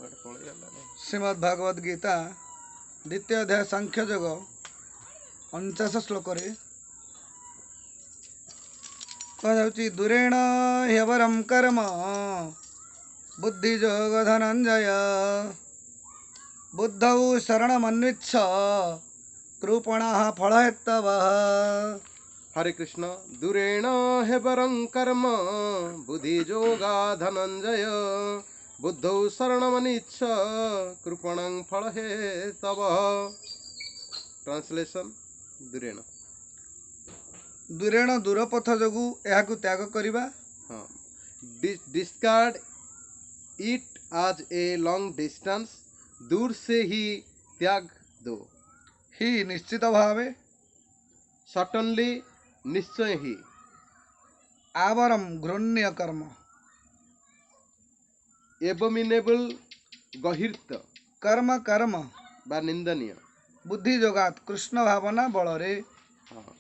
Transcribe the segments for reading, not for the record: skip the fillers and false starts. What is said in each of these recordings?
श्रीमद् भागवत गीता द्वितीय अध्याय सांख्य योग 49 श्लोक कहुची दूरेण ह्यवरम कर्म बुद्धियोग धनंजय बुद्धौ शरणमन्विच्छ कृपणः फलहेतवः। हरे कृष्ण। दूरेण ह्यवरं कर्म बुद्धियोगा धनंजय बुद्धौ शरणमनिच्छ कृपणं फलहेतवः। ट्रांसलेशन दूरेण दूरेण दूरपथ जोगु एहाकु त्याग करिबा। हाँ, डिस्कार्ड इट आज ए लॉन्ग डिस्टेंस, दूर से ही त्याग दो। ही निश्चित भावे, सर्टनली निश्चय ही। आवरम घृण्य कर्म, एबोमिनेबल गहिर्त कर्म कर्म बा निंदनीय। बुद्धि जोगात कृष्ण भावना बलरे। हाँ,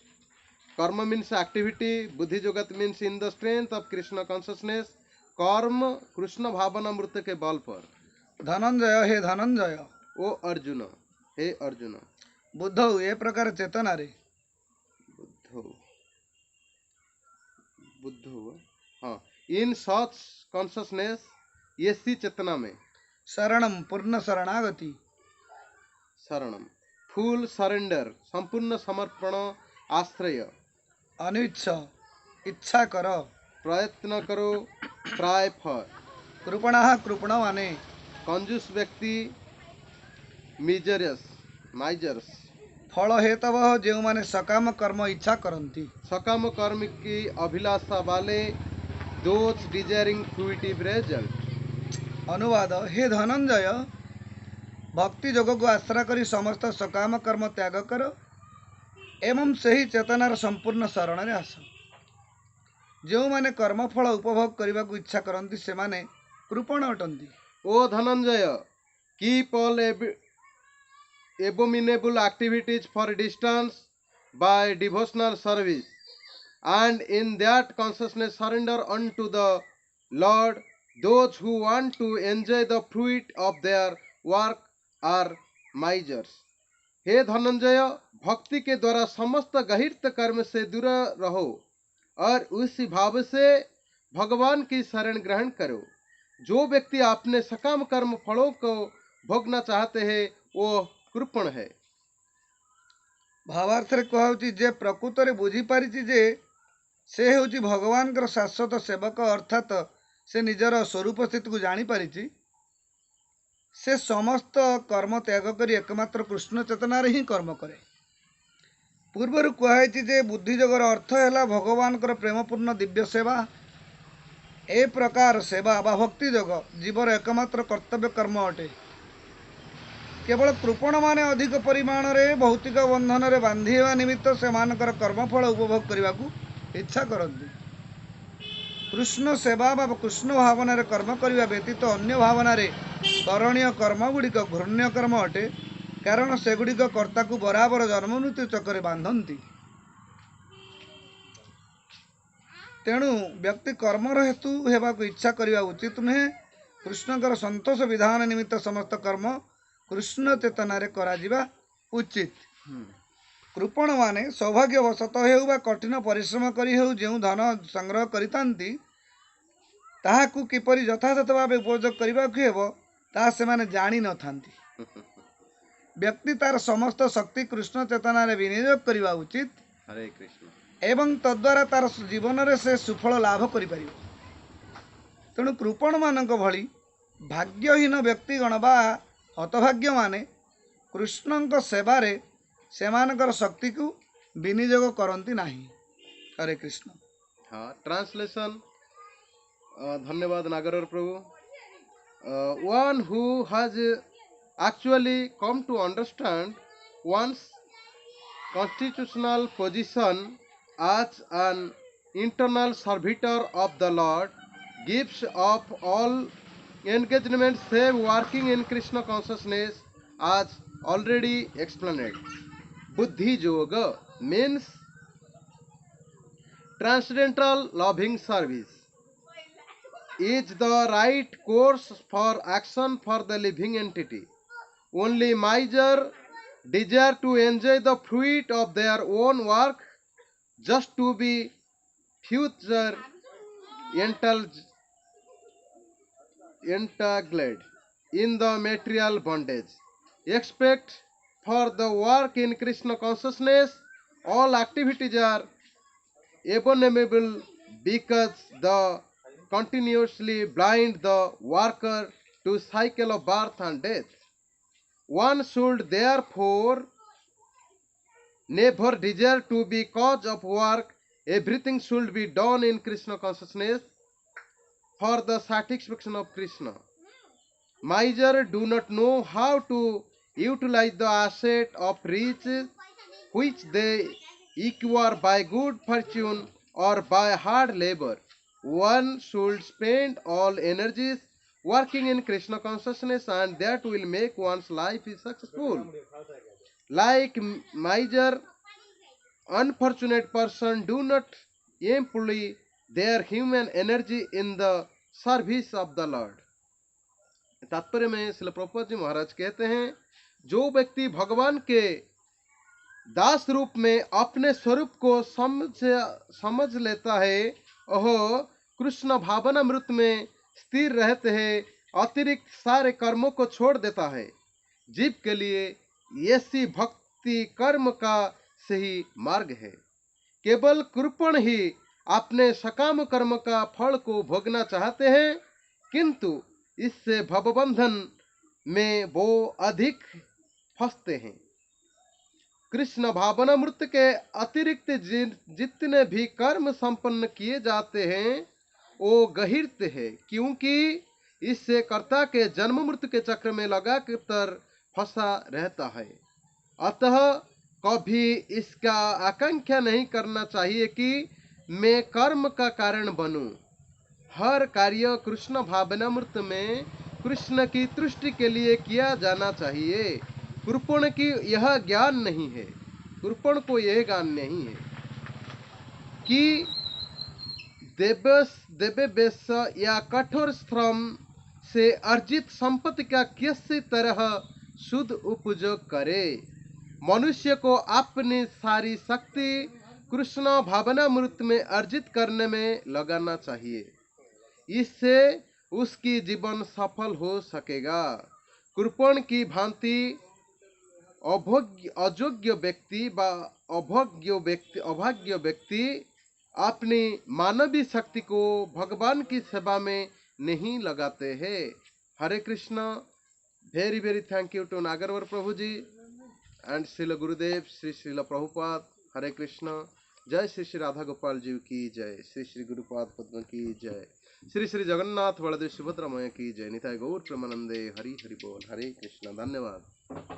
कर्म मीन्स एक्टिविटी, बुद्धि जोगत means in the strength of Krishna consciousness. कर्म कृष्ण भावना मृत के बल पर। धनंजय हे धनंजय, ओ अर्जुन हे अर्जुन, बुद्धौ ए प्रकार चेतना रे। बुद्धो बुद्धो हाँ, इन सच कॉन्शियसनेस, ये सी चेतना में। शरणम पूर्ण शरणागति, शरणम फुल सरेंडर, संपूर्ण समर्पण, आश्रय। अनिच्छ इच्छा कर, प्रयत्न करो, ट्राई फॉर। कृपणः कृपण माने कंजूस व्यक्ति, मिजरस माइजर्स। फल हेतव जो माने सकाम कर्म इच्छा करती। सकाम कर्म की अभिलाषा वाले, दोज डिजायरिंग फ्रूटिव रिजल्ट। अनुवाद हे धनंजय, भक्ति जोग को आश्रा करी समस्त सकाम कर्म त्याग कर एवं सही चेतनार संपूर्ण शरण रे आस। जो माने कर्मफल उपभोग करने को इच्छा करती से माने कृपण अटंती। O Dhananjaya, keep all abominable activities for distance by devotional service, and in that consciousness surrender unto the Lord. Those who want to enjoy the fruit of their work are misers. हे धनंजय, भक्ति के द्वारा समस्त गहिर्त कर्म से दूर रहो और उस भाव से भगवान की शरण ग्रहण करो। जो व्यक्ति अपने सकाम कर्म फलों को भोगना चाहते हैं वो कृपण है। भावार्थ रे कहउची जे प्रकृत रे बुझी पारिची जे से होची भगवान कर शाश्वत सेवक, अर्थात से निजर स्वरूप स्थिति को जानी पारिची, से समस्त कर्म त्याग करी एकमात्र कृष्ण चेतना रे ही कर्म करे। पूर्वर कहुची जे बुद्धि जोगर अर्थ है भगवान कर प्रेमपूर्ण दिव्य सेवा। ए प्रकार सेवा बा भक्ति जोग जीवर एकमात्र कर्तव्य कर्म अटे। केवल कृपण माने अधिक परिमाण रे भौतिक बंधन रे बांधिवा निमित्त से मानकर कर्मफल उपभोग करने को इच्छा करती। कृष्ण सेवा बा कृष्ण भावना रे कर्म करने व्यतीत अन्य भावना रे करणीय कर्म गुड़िक घृण्य कर्म अटे, कारण सेगुड़िक कर्ता को बराबर जन्म मृत्यु चक्कर बांधती। तेणु व्यक्ति कर्मर हेतु हेबाकु इच्छा करने उचित नुहे। कृष्णकर संतोष विधान निमित्त समस्त कर्म कृष्ण चेतना रे करा जिबा उचित। कृपण माने सौभाग्यवशतः हेउ बा कठिन परिश्रम करी हेउ जो धन संग्रह करितांती ताहाकु किपरि यथायथ भावे उपयोग करबाकु हेबो ता से माने जानी न थांती। व्यक्ति तार समस्त शक्ति कृष्ण चेतना रे विनियोग करबा उचित। हरे कृष्ण। एवं तद्वारा तार जीवन रे से सुफल लाभ करि परिबो। तेणु कृपण मानक भली भाग्यहीन व्यक्तिगण बा हतभाग्य माने कृष्णଙ୍କ सेवारे सेमानकर शक्ति को विनियोग करती नहीं। हरे कृष्ण। हाँ, ट्रांसलेशन। धन्यवाद नागरर प्रभु। One who has actually come to understand one's constitutional position as an internal servitor of the Lord gives up all engagement save working in Krishna consciousness, as already explained. Buddhi Yoga means transcendental loving service. is the right course for action for the living entity. Only miser desire to enjoy the fruit of their own work, just to be future entangled in the material bondage. Expect for the work in Krishna consciousness, all activities are abominable because the continuously blind the worker to cycle of birth and death. One should therefore never desire to be cause of work. Everything should be done in Krishna consciousness for the satisfaction of Krishna. Miser do not know how to utilize the asset of riches which they acquire by good fortune or by hard labor. One should spend all energies working in Krishna consciousness, and that will make one's life is successful. Like miser, unfortunate person do not employ their human energy in the service of the Lord. तात्पर्य में श्रील प्रभुपाद जी महाराज कहते हैं, जो व्यक्ति भगवान के दास रूप में अपने स्वरूप को समझ लेता है, वह कृष्ण भावनामृत में स्थिर रहते हैं, अतिरिक्त सारे कर्मों को छोड़ देता है। जीव के लिए ऐसी भक्ति कर्म का सही मार्ग है। केवल कृपण ही अपने सकाम कर्म का फल को भोगना चाहते हैं, किंतु इससे भवबंधन में वो अधिक फंसते हैं। कृष्ण भावनामृत के अतिरिक्त जितने भी कर्म संपन्न किए जाते हैं वो गहिरते हैं, क्योंकि इससे कर्ता के जन्म मृत्यु के चक्र में लगातार फंसा रहता है। अतः कभी इसका आकांक्षा नहीं करना चाहिए कि मैं कर्म का कारण बनूं। हर कार्य कृष्ण भावनामृत में कृष्ण की तुष्टि के लिए किया जाना चाहिए। कृपण की यह ज्ञान नहीं है, कृपण को यह ज्ञान नहीं है कि देवेश या कठोर श्रम से अर्जित संपत्ति का किसी तरह शुद्ध उपयोग करे। मनुष्य को अपनी सारी शक्ति कृष्ण भावनामृत में अर्जित करने में लगाना चाहिए, इससे उसकी जीवन सफल हो सकेगा। कृपण की भांति अयोग्य व्यक्ति व अभाग्य व्यक्ति अपनी मानवीय शक्ति को भगवान की सेवा में नहीं लगाते हैं। Hare Krishna. Very very thank you to Nagarvar Prabhu ji and Srila Gurudev Shri Srila Prabhupada. हरे कृष्णा। जय श्री श्री राधा गोपाल जी की जय, श्री श्री गुरुपाद पद्म की जय, श्री श्री जगन्नाथ बलदेव सुभद्रामय की जय। निताय गौर प्रेमानंदे। हरि हरि बोल। हरे कृष्णा। धन्यवाद।